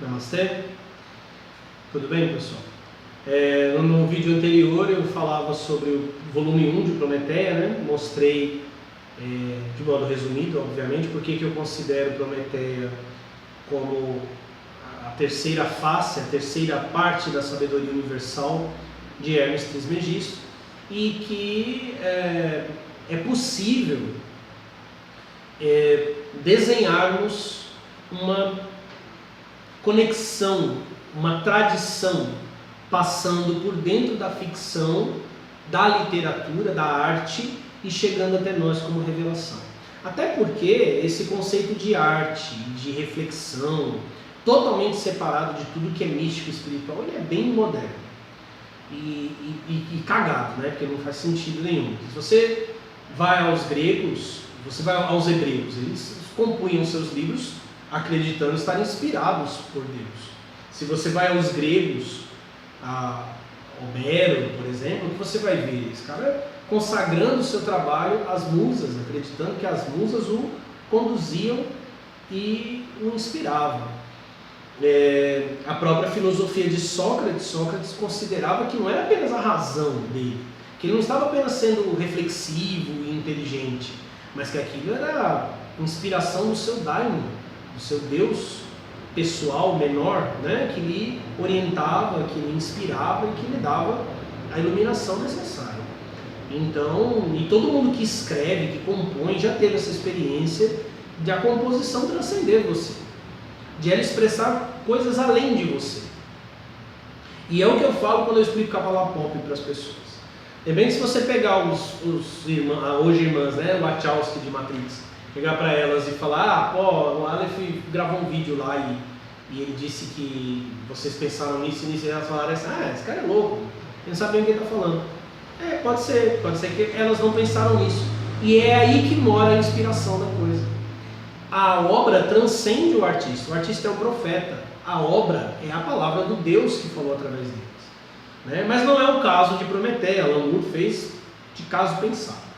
Namastê, tudo bem, pessoal? No vídeo anterior eu falava sobre o volume 1 de Prometeia, né? Mostrei de modo resumido, obviamente, porque que eu considero Prometeia como a terceira face, a terceira parte da sabedoria universal de Hermes Trismegisto, e que é possível desenharmos uma conexão, uma tradição passando por dentro da ficção, da literatura, da arte e chegando até nós como revelação. Até porque esse conceito de arte, de reflexão, totalmente separado de tudo que é místico e espiritual, ele é bem moderno e cagado, né? Porque não faz sentido nenhum. Se você vai aos gregos, você vai aos hebreus, eles compunham seus livros acreditando estar inspirados por Deus. Se você vai aos gregos, a Homero, por exemplo, o que você vai ver? Esse cara consagrando o seu trabalho às musas, acreditando que as musas o conduziam e o inspiravam. A própria filosofia de Sócrates considerava que não era apenas a razão dele, que ele não estava apenas sendo reflexivo e inteligente, mas que aquilo era inspiração do seu daimon, do seu Deus pessoal menor, né, que lhe orientava, que lhe inspirava e que lhe dava a iluminação necessária. Então, e todo mundo que escreve, que compõe, já teve essa experiência de a composição transcender você, de ela expressar coisas além de você. E é o que eu falo quando eu explico Kabbalah Pop para as pessoas. Também se você pegar hoje irmãs, né, Wachowski de Matrix, pegar para elas e falar, o Aleph gravou um vídeo lá e ele disse que vocês pensaram nisso e elas falaram assim, esse cara é louco, ele não sabe bem o que ele está falando. Pode ser que elas não pensaram nisso. E é aí que mora a inspiração da coisa. A obra transcende o artista é o profeta, a obra é a palavra do Deus que falou através deles. Né? Mas não é o caso de Prometeia, Lamour fez de caso pensado.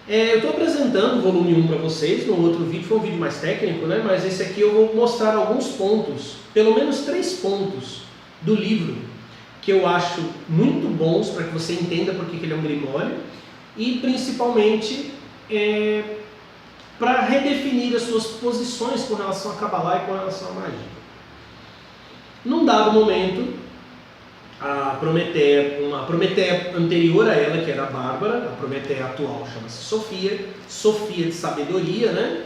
Eu estou apresentando o volume 1 para vocês, no outro vídeo foi um vídeo mais técnico, né? Mas esse aqui eu vou mostrar alguns pontos, pelo menos 3 pontos do livro, que eu acho muito bons para que você entenda por que ele é um grimório, e principalmente para redefinir as suas posições com relação a Kabbalah e com relação à magia. Num dado momento, a Prometeia anterior a ela, que era a Bárbara, a Prometeia atual chama-se Sofia de sabedoria, né?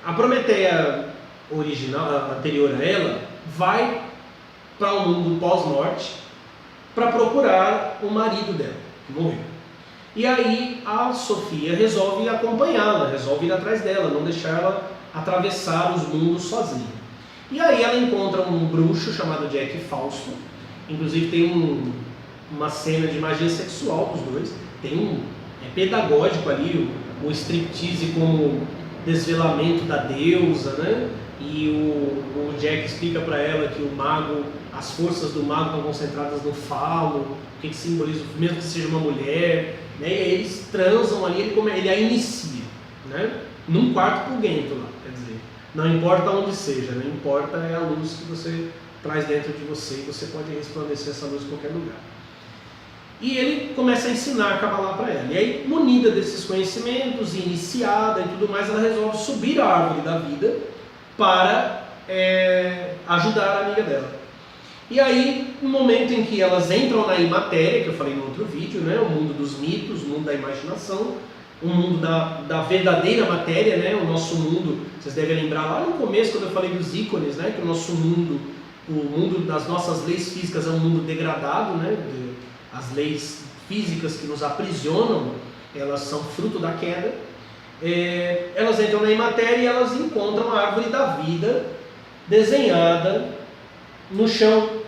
A Prometeia original, anterior a ela, vai para o mundo pós-morte para procurar o marido dela, que morreu. E aí a Sofia resolve acompanhá-la, resolve ir atrás dela, não deixar ela atravessar os mundos sozinha. E aí ela encontra um bruxo chamado Jack Fausto, inclusive tem uma cena de magia sexual dos dois, é pedagógico ali, o striptease como desvelamento da deusa, né? E o Jack explica para ela que as forças do mago estão concentradas no falo, o que simboliza, mesmo que seja uma mulher, né? E aí eles transam ali, ele a inicia, né? Num quarto purguento lá, quer dizer, não importa onde seja, não importa é a luz que você traz dentro de você e você pode resplandecer essa luz em qualquer lugar. E ele começa a ensinar a Kabbalah para ela. E aí, munida desses conhecimentos, iniciada e tudo mais, ela resolve subir a árvore da vida para ajudar a amiga dela. E aí, no momento em que elas entram na imatéria, que eu falei no outro vídeo, né, o mundo dos mitos, o mundo da imaginação, o mundo da verdadeira matéria, né, o nosso mundo, vocês devem lembrar lá no começo, quando eu falei dos ícones, né, que o nosso mundo, o mundo das nossas leis físicas é um mundo degradado, né, as leis físicas que nos aprisionam, elas são fruto da queda. Elas entram na imatéria e elas encontram a árvore da vida desenhada no chão.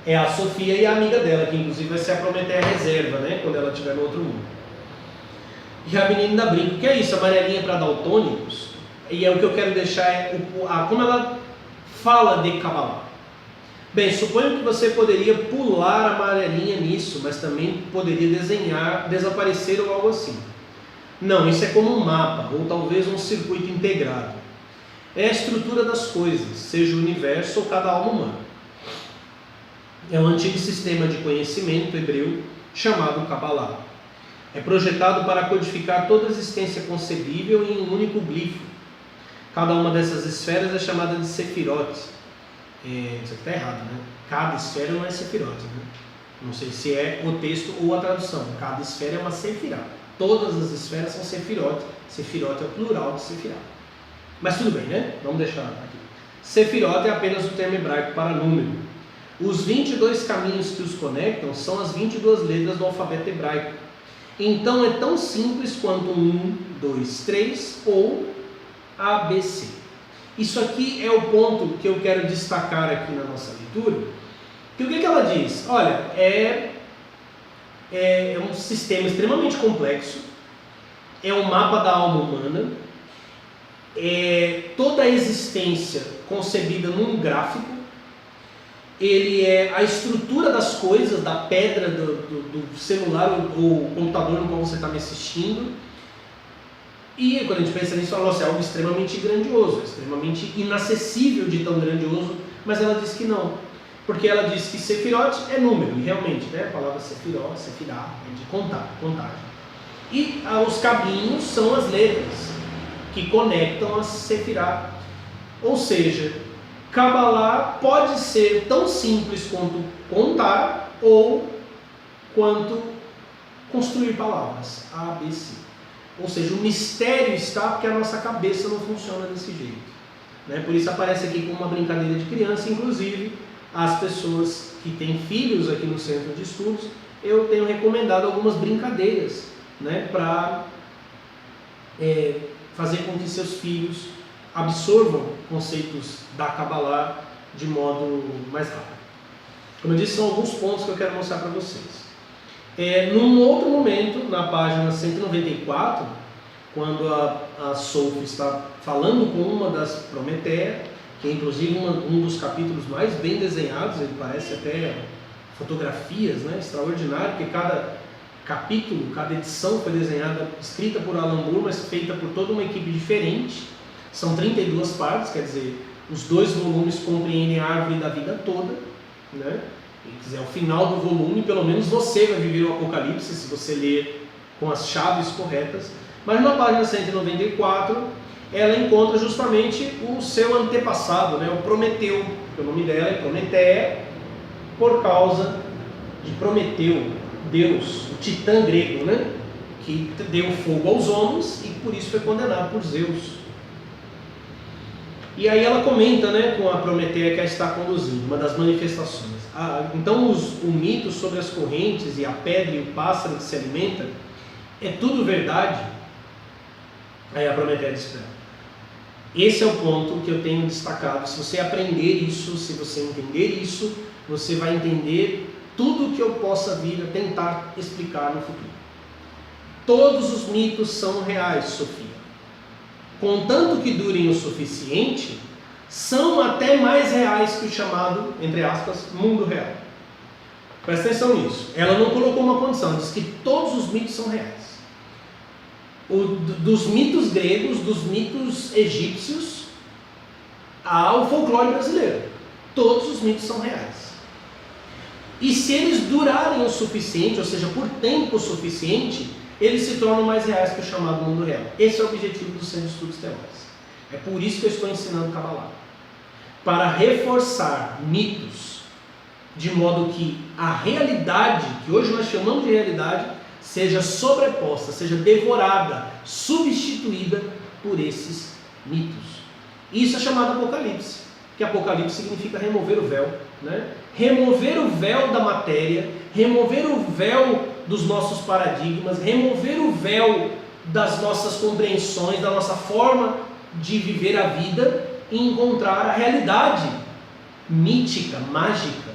É a Sofia e a amiga dela, que inclusive vai ser a Prometeia reserva, né, quando ela estiver no outro mundo. E a menina ainda brinca, o que é isso? Amarelinha para daltônicos? E é o que eu quero deixar, como ela fala de Kabbalah. Bem, suponho que você poderia pular a amarelinha nisso, mas também poderia desaparecer ou algo assim. Não, isso é como um mapa, ou talvez um circuito integrado. é a estrutura das coisas, seja o universo ou cada alma humana. É um antigo sistema de conhecimento hebreu chamado Kabbalah. É projetado para codificar toda a existência concebível em um único glifo. Cada uma dessas esferas é chamada de Sefirot. Isso aqui está errado, né? Cada esfera não é Sefirot, né? Não sei se é o texto ou a tradução. Cada esfera é uma Sefirah. Todas as esferas são Sefirot. Sefirot é o plural de Sefirah. Mas tudo bem, né? Vamos deixar aqui. Sefirot é apenas o termo hebraico para número. Os 22 caminhos que os conectam são as 22 letras do alfabeto hebraico. Então é tão simples quanto 1, 2, 3 ou ABC. Isso aqui é o ponto que eu quero destacar aqui na nossa leitura. Que o que ela diz? Olha, é um sistema extremamente complexo, é um mapa da alma humana, é toda a existência concebida num gráfico, ele é a estrutura das coisas, da pedra, do celular ou computador no qual você está me assistindo. E quando a gente pensa nisso, fala, nossa, é algo extremamente grandioso, extremamente inacessível de tão grandioso, mas ela diz que não. Porque ela diz que Sefirot é número, e realmente, né, a palavra Sefirot, Sefirah, é de contar, contagem. E os caminhos são as letras que conectam as Sefirah. Ou seja, Kabbalah pode ser tão simples quanto contar ou quanto construir palavras, A, B, C. Ou seja, o mistério está porque a nossa cabeça não funciona desse jeito, né? Por isso aparece aqui como uma brincadeira de criança. Inclusive, as pessoas que têm filhos aqui no centro de estudos, eu tenho recomendado algumas brincadeiras, né, para fazer com que seus filhos absorvam conceitos da Kabbalah de modo mais rápido. Como eu disse, são alguns pontos que eu quero mostrar para vocês. Num outro momento, na página 194, quando a Sophie está falando com uma das Prometeia, que é inclusive um dos capítulos mais bem desenhados, ele parece até fotografias, né, extraordinário, porque cada capítulo, cada edição foi desenhada, escrita por Alan Moore, mas feita por toda uma equipe diferente. São 32 partes, quer dizer, os 2 volumes compreendem a árvore da vida toda, né? Quer dizer, ao final do volume, pelo menos você vai viver o Apocalipse, se você ler com as chaves corretas. Mas na página 194, ela encontra justamente o seu antepassado, né? O Prometeu. O nome dela é Prometeia, por causa de Prometeu, Deus, o titã grego, né? Que deu fogo aos homens e por isso foi condenado por Zeus. E aí ela comenta, né, com a Prometeia que a está conduzindo, uma das manifestações. Então o mito sobre as correntes e a pedra e o pássaro que se alimenta, é tudo verdade? Aí a Prometeia diz para ela, esse é o ponto que eu tenho destacado. Se você aprender isso, se você entender isso, você vai entender tudo que eu possa vir a tentar explicar no futuro. Todos os mitos são reais, Sofia. Contanto que durem o suficiente, são até mais reais que o chamado, entre aspas, mundo real. Presta atenção nisso. Ela não colocou uma condição, ela diz que todos os mitos são reais. Dos mitos gregos, dos mitos egípcios, ao folclore brasileiro. Todos os mitos são reais. E se eles durarem o suficiente, ou seja, por tempo suficiente, eles se tornam mais reais que o chamado mundo real. Esse é o objetivo do Centro de Estudos Teóricos. É por isso que eu estou ensinando Kabbalah. Para reforçar mitos, de modo que a realidade, que hoje nós chamamos de realidade, seja sobreposta, seja devorada, substituída por esses mitos. Isso é chamado Apocalipse, que Apocalipse significa remover o véu, né? Remover o véu da matéria, remover o véu dos nossos paradigmas, remover o véu das nossas compreensões, da nossa forma de viver a vida e encontrar a realidade mítica, mágica,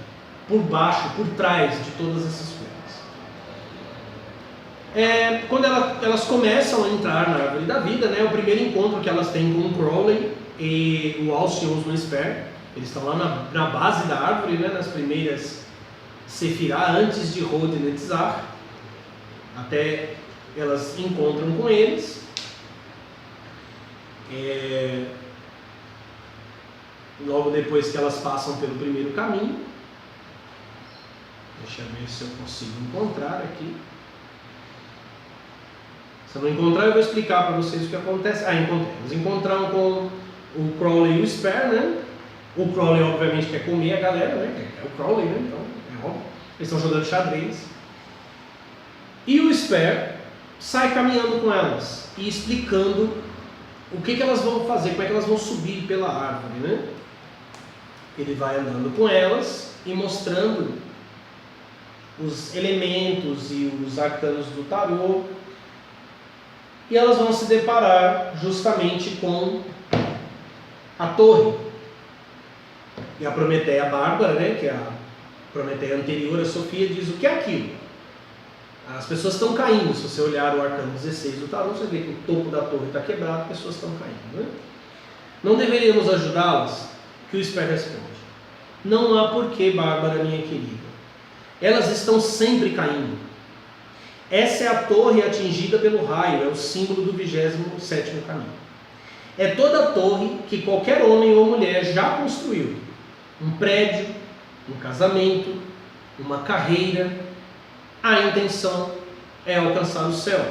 por baixo, por trás de todas essas coisas. Quando elas começam a entrar na árvore da vida, né, o primeiro encontro que elas têm com o Crowley e o Alcyon Osman Spare, eles estão lá na base da árvore, né, nas primeiras Sefirah, antes de Hod e Netzach, até elas encontram com eles. logo depois que elas passam pelo primeiro caminho. Deixa eu ver se eu consigo encontrar aqui. Se eu não encontrar, eu vou explicar para vocês o que acontece. Encontrei. Eles encontraram com o Crowley e o Sper, né? O Crowley, obviamente, quer comer a galera, né? É o Crowley, né? Então, é óbvio. Eles estão jogando xadrez. E o Sper sai caminhando com elas e explicando o que elas vão fazer, como é que elas vão subir pela árvore, né? Ele vai andando com elas e mostrando os elementos e os arcanos do tarô. E elas vão se deparar justamente com a torre. E a Prometeia Bárbara, né, que é a Prometeia anterior a Sofia, diz: o que é aquilo? As pessoas estão caindo. Se você olhar o arcano 16 do tarô, você vê que o topo da torre está quebrado, pessoas estão caindo, né? Não deveríamos ajudá-las? Que o Sper responde: não há porquê, Bárbara, minha querida. Elas estão sempre caindo. Essa é a torre atingida pelo raio, é o símbolo do 27º caminho. É toda a torre que qualquer homem ou mulher já construiu. Um prédio, um casamento, uma carreira. A intenção é alcançar o céu.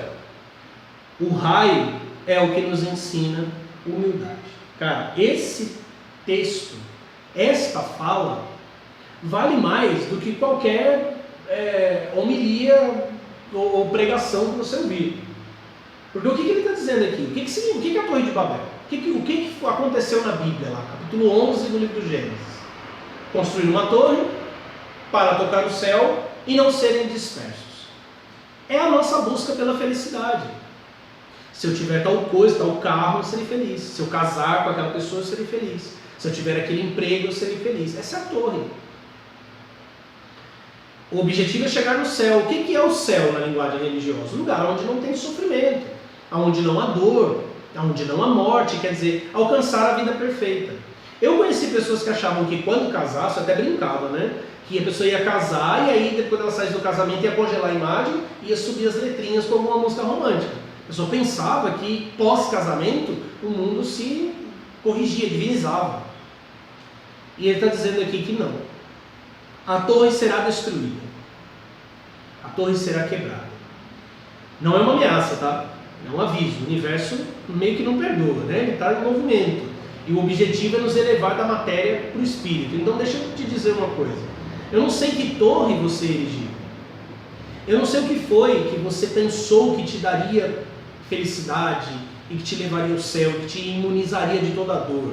O raio é o que nos ensina humildade. Cara, esse texto, esta fala, vale mais do que qualquer homilia ou pregação que você ouvir. Porque o que ele está dizendo aqui? O que é a Torre de Babel? O que aconteceu na Bíblia, lá, capítulo 11 do livro do Gênesis? Construir uma torre para tocar o céu e não serem dispersos. É a nossa busca pela felicidade. Se eu tiver tal coisa, tal carro, eu serei feliz. Se eu casar com aquela pessoa, eu serei feliz. Se eu tiver aquele emprego, eu serei feliz. Essa é a torre. O objetivo é chegar no céu. O que é o céu na linguagem religiosa? Um lugar onde não tem sofrimento, onde não há dor, onde não há morte, quer dizer, alcançar a vida perfeita. Eu conheci pessoas que achavam que quando casasse, até brincava, né? Que a pessoa ia casar e aí depois ela saísse do casamento ia congelar a imagem e ia subir as letrinhas como uma música romântica. A pessoa pensava que pós-casamento o mundo se corrigia, divinizava. E ele está dizendo aqui que não. A torre será destruída. A torre será quebrada. Não é uma ameaça, tá? É um aviso. O universo meio que não perdoa, né? Ele está em movimento. E o objetivo é nos elevar da matéria para o espírito. Então deixa eu te dizer uma coisa. Eu não sei que torre você erigiu. Eu não sei o que foi que você pensou que te daria felicidade e que te levaria ao céu, que te imunizaria de toda a dor.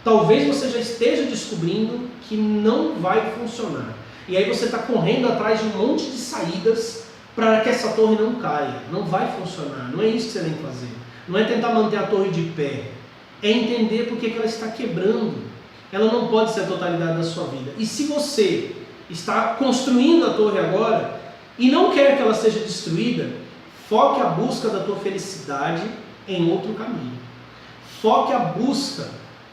Talvez você já esteja descobrindo que não vai funcionar. E aí você está correndo atrás de um monte de saídas para que essa torre não caia. Não vai funcionar. Não é isso que você tem que fazer. Não é tentar manter a torre de pé. É entender por que ela está quebrando. Ela não pode ser a totalidade da sua vida. E se você está construindo a torre agora e não quer que ela seja destruída, foque a busca da tua felicidade em outro caminho. Foque a busca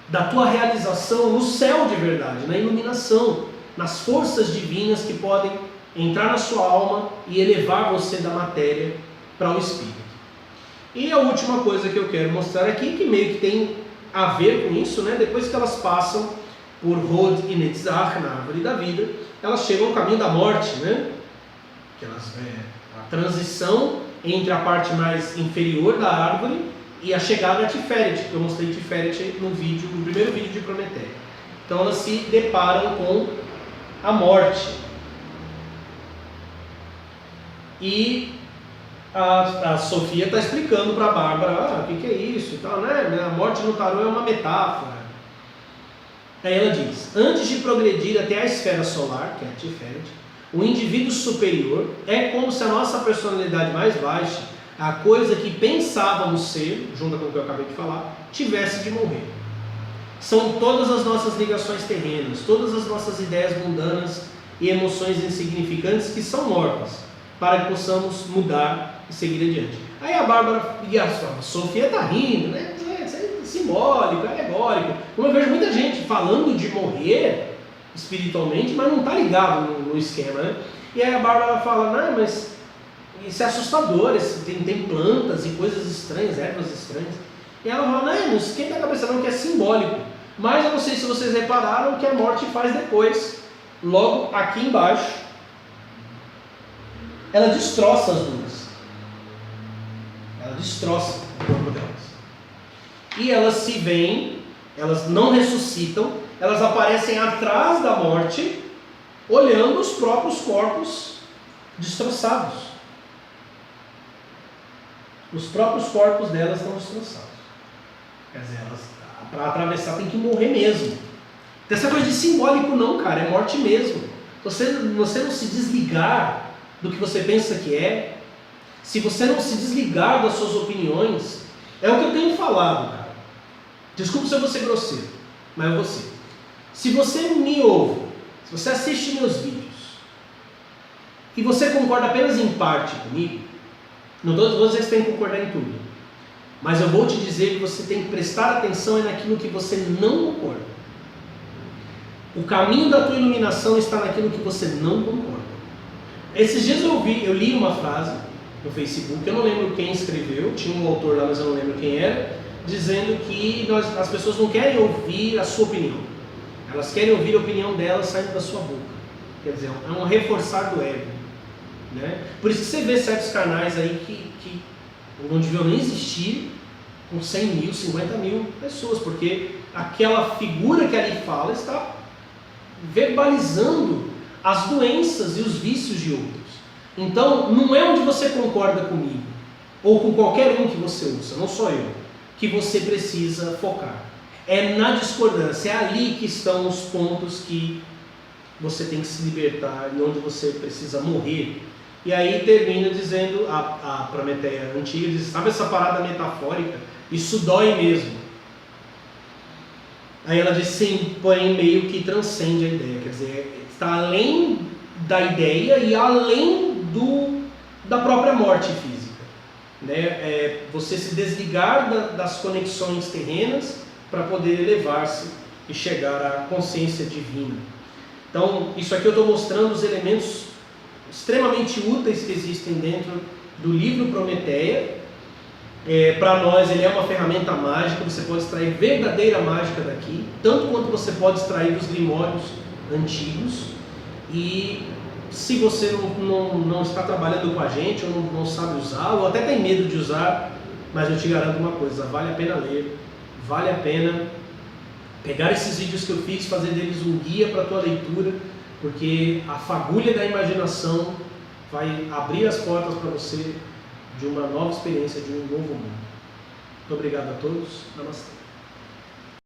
da tua realização no céu de verdade, na iluminação, nas forças divinas que podem entrar na sua alma e elevar você da matéria para o espírito. E a última coisa que eu quero mostrar aqui, que meio que tem a ver com isso, né? Depois que elas passam por Hod e Netzach, na árvore da vida, elas chegam ao caminho da morte, né? Que a transição entre a parte mais inferior da árvore e a chegada a Tiferet, que eu mostrei Tiferet no primeiro vídeo de Prometeia. Então elas se deparam com a morte. E a Sofia está explicando para a Bárbara, o que é isso e tal, né? A morte no tarô é uma metáfora. Aí ela diz: antes de progredir até a esfera solar, que é a Tiferet, o indivíduo superior é como se a nossa personalidade mais baixa, a coisa que pensávamos ser, junto com o que eu acabei de falar, tivesse de morrer. São todas as nossas ligações terrenas, todas as nossas ideias mundanas e emoções insignificantes que são mortas, para que possamos mudar e seguir adiante. Aí a Bárbara e a Sofia está rindo, né? Isso é simbólico, é alegórico. Eu vejo muita gente falando de morrer espiritualmente, mas não está ligado no esquema, né? E aí a Bárbara fala: não, mas isso é assustador, tem plantas e coisas estranhas, ervas estranhas. E ela fala: não esquenta a cabeça não, que é simbólico. Mas eu não sei se vocês repararam o que a morte faz depois. Logo aqui embaixo, ela destroça as duas. Ela destroça o corpo delas. E elas se veem, elas não ressuscitam, elas aparecem atrás da morte, olhando os próprios corpos destroçados. Os próprios corpos delas estão destroçados. Quer dizer, elas, para atravessar, tem que morrer mesmo. Não tem essa coisa de simbólico não, cara, é morte mesmo. Você não se desligar do que você pensa que é, se você não se desligar das suas opiniões, é o que eu tenho falado, cara. Desculpa se eu vou ser grosseiro, mas eu vou ser. Se você me ouve, se você assiste meus vídeos, e você concorda apenas em parte comigo, não estou dizendo que você tem que concordar em tudo, mas eu vou te dizer que você tem que prestar atenção naquilo que você não concorda. O caminho da tua iluminação está naquilo que você não concorda. Esses dias eu li uma frase no Facebook, eu não lembro quem escreveu, tinha um autor lá, mas eu não lembro quem era, dizendo que as pessoas não querem ouvir a sua opinião, elas querem ouvir a opinião delas saindo da sua boca. Quer dizer, é um reforçar do ego, né? Por isso que você vê certos canais aí que não deviam nem existir, com 100 mil, 50 mil pessoas, porque aquela figura que ali fala está verbalizando as doenças e os vícios de outros. Então, não é onde você concorda comigo, ou com qualquer um que você ouça, não sou eu, que você precisa focar. É na discordância, é ali que estão os pontos que você tem que se libertar e onde você precisa morrer. E aí termina dizendo, a Prometeia antiga diz, sabe essa parada metafórica? Isso dói mesmo. Aí ela diz sim, porém meio que transcende a ideia, quer dizer, está além da ideia e além da própria morte física, né? Você se desligar das conexões terrenas para poder elevar-se e chegar à consciência divina. Então, isso aqui eu estou mostrando os elementos extremamente úteis que existem dentro do livro Prometeia. Para nós ele é uma ferramenta mágica, você pode extrair verdadeira mágica daqui, tanto quanto você pode extrair dos grimórios antigos. E se você não está trabalhando com a gente, ou não sabe usar, ou até tem medo de usar, mas eu te garanto uma coisa, vale a pena ler, vale a pena pegar esses vídeos que eu fiz, fazer deles um guia para a tua leitura, porque a fagulha da imaginação vai abrir as portas para você de uma nova experiência, de um novo mundo. Muito obrigado a todos. Namastê.